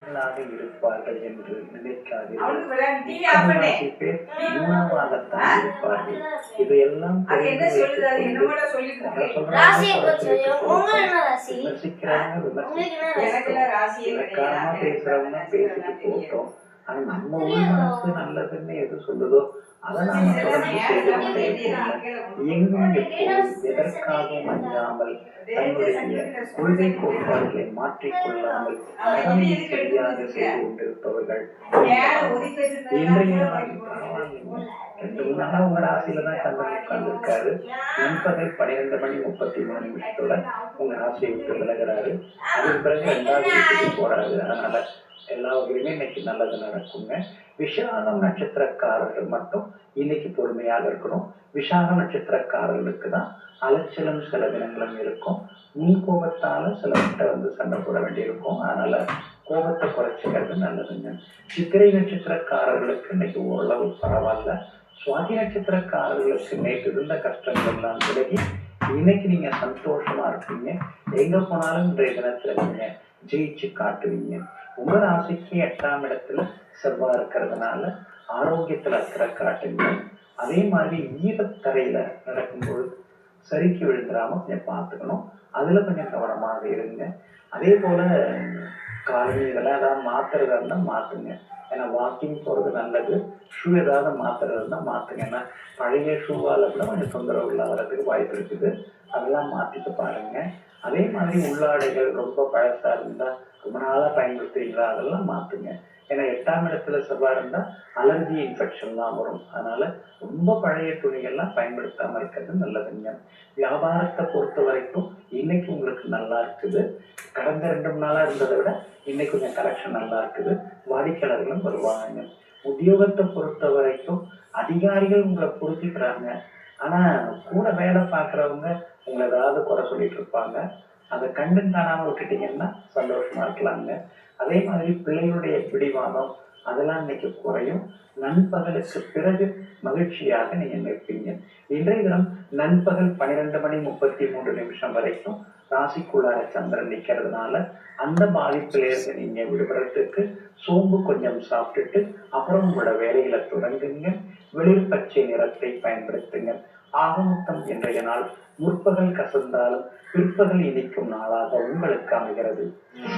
இருப்பார்கள் என்று நினைக்காதீர்கள். முக்கால்வாசி பேர் மூணாவதாகத்தான் இருப்பார்கள். இதையெல்லாம் விமர்சிக்கிறவங்க பேசுறவங்க பேசிட்டு போட்டோம். ஆனா நம்ம உள் மனசு நல்லதுன்னு எது சொல்லுதோ அதை நாம தொடர்ந்து செய்து கொண்டே இருப்போம். எங்கும் எப்போதும் எதற்காகவும் அஞ்சாமல் தன்னுடைய கொள்கை கோட்பாடுகளை மாற்றிக்கொள்ளாமல் கடமையை சரியாக செய்து கொண்டிருப்பவர்கள் இன்றைய பரவாயில்லைங்க. 2 நாளா உங்க ராசியில தான் சந்திரன் உட்கார்ந்துருக்காரு. நண்பகல் 12:33 உங்க ராசியை விட்டு விலகிறாரு. அதுக்கு பிறகு 2வது வீட்டுக்கு போறாரு. அதனால எல்லா வகையிலுமே இன்னைக்கு நல்லது நடக்குங்க. விஷாகம் நட்சத்திரக்காரர்கள் மட்டும் இன்னைக்கு பொறுமையாக இருக்கணும். விஷாக நட்சத்திரக்காரர்களுக்கு தான் அலைச்சலும் சில தினங்களும் இருக்கும். முன் கோபத்தால சிலர்கிட்ட சண்டை போட வேண்டியிருக்கும். அதனால கோபத்தை குறைச்சிக்கிறது நல்லதுங்க. சித்திரை நட்சத்திரக்காரர்களுக்கு இன்னைக்கு ஓரளவு பரவாயில்ல. சுவாதி நட்சத்திரக்காரர்களுக்கு நேற்று இருந்த கஷ்டங்கள் எல்லாம் விலகி இன்னைக்கு நீங்க சந்தோஷமா இருப்பீங்க. எங்க போனாலும் இன்றைய தினத்துல நீங்க ஜெயிச்சு காட்டுவீங்க. உங்க ராசிக்கு 8ஆம் இடத்துல செவ்வாய் இருக்கிறதுனால ஆரோக்கியத்துல இருக்கிற காட்டுங்க. அதே மாதிரி ஈரத்தரையில நடக்கும்பொழுது சரிக்கு விழுந்துடாம கொஞ்சம் பார்த்துக்கணும். அதுல கொஞ்சம் கவனமாக இருங்க. அதே போல காலனி இதெல்லாம் ஏதாவது மாத்துறதா இருந்தா மாத்துங்க. ஏன்னா வாக்கிங் போறது நல்லது. ஷூ ஏதாவது மாத்துறது இருந்தா மாத்துங்க. ஏன்னா பழைய ஷூவால கூட கொஞ்சம் தொந்தரவுல வர்றதுக்கு வாய்ப்பு இருக்குது. அதெல்லாம் மாத்திட்டு பாருங்க. அதே மாதிரி உள்ளாடைகள் ரொம்ப பழசா இருந்தா ரொம்ப நாளா பயன்படுத்துறீங்களா அதெல்லாம் மாத்துங்க. ஏன்னா 8ஆம் இடத்துல செவ்வாய் இருந்தா அலர்ஜி இன்ஃபெக்ஷன் தான் வரும். அதனால ரொம்ப பழைய துணிகள்லாம் பயன்படுத்தாம இருக்கிறது நல்லதுங்க. வியாபாரத்தை பொறுத்த வரைக்கும் இன்னைக்கு உங்களுக்கு நல்லா இருக்குது. கடந்த 2 நாளா இருந்ததை விட இன்னைக்கு கொஞ்சம் கலெக்ஷன் நல்லா இருக்குது. வாடிக்கையாளர்களும் வருவாங்க. உத்தியோகத்தை பொறுத்த வரைக்கும் அதிகாரிகள் உங்களை புரிஞ்சுக்கிறாங்க. ஆனா கூட வேலை பார்க்குறவங்க உங்களை ஏதாவது குறை சொல்லிட்டு இருப்பாங்க. அதை கண்டு காணாம விட்டுட்டீங்கன்னா சந்தோஷமா இருக்கலாங்க. அதே மாதிரி பிள்ளைகளுடைய பிடிவாதம் அதெல்லாம் இன்னைக்கு குறையும். நண்பகலுக்கு பிறகு மகிழ்ச்சியாக நீங்க நிற்பீங்க. இன்றைய தினம் நண்பகல் 12:33 வரைக்கும் ராசிக்குள்ளார சந்திரன் நிற்கிறதுனால அந்த பாதிப்பிலிருந்து நீங்க விடுபடுறதுக்கு சோம்பு கொஞ்சம் சாப்பிட்டுட்டு அப்புறம் உங்களோட வேலைகளை தொடங்குங்க. வெளிர் பச்சை நிறத்தை பயன்படுத்துங்க. ஆகமொத்தம் இன்றைய நாள் முற்பகல் கசந்தாலும் பிற்பகல் இனிக்கும் நாளாக உங்களுக்கு அமைகிறது.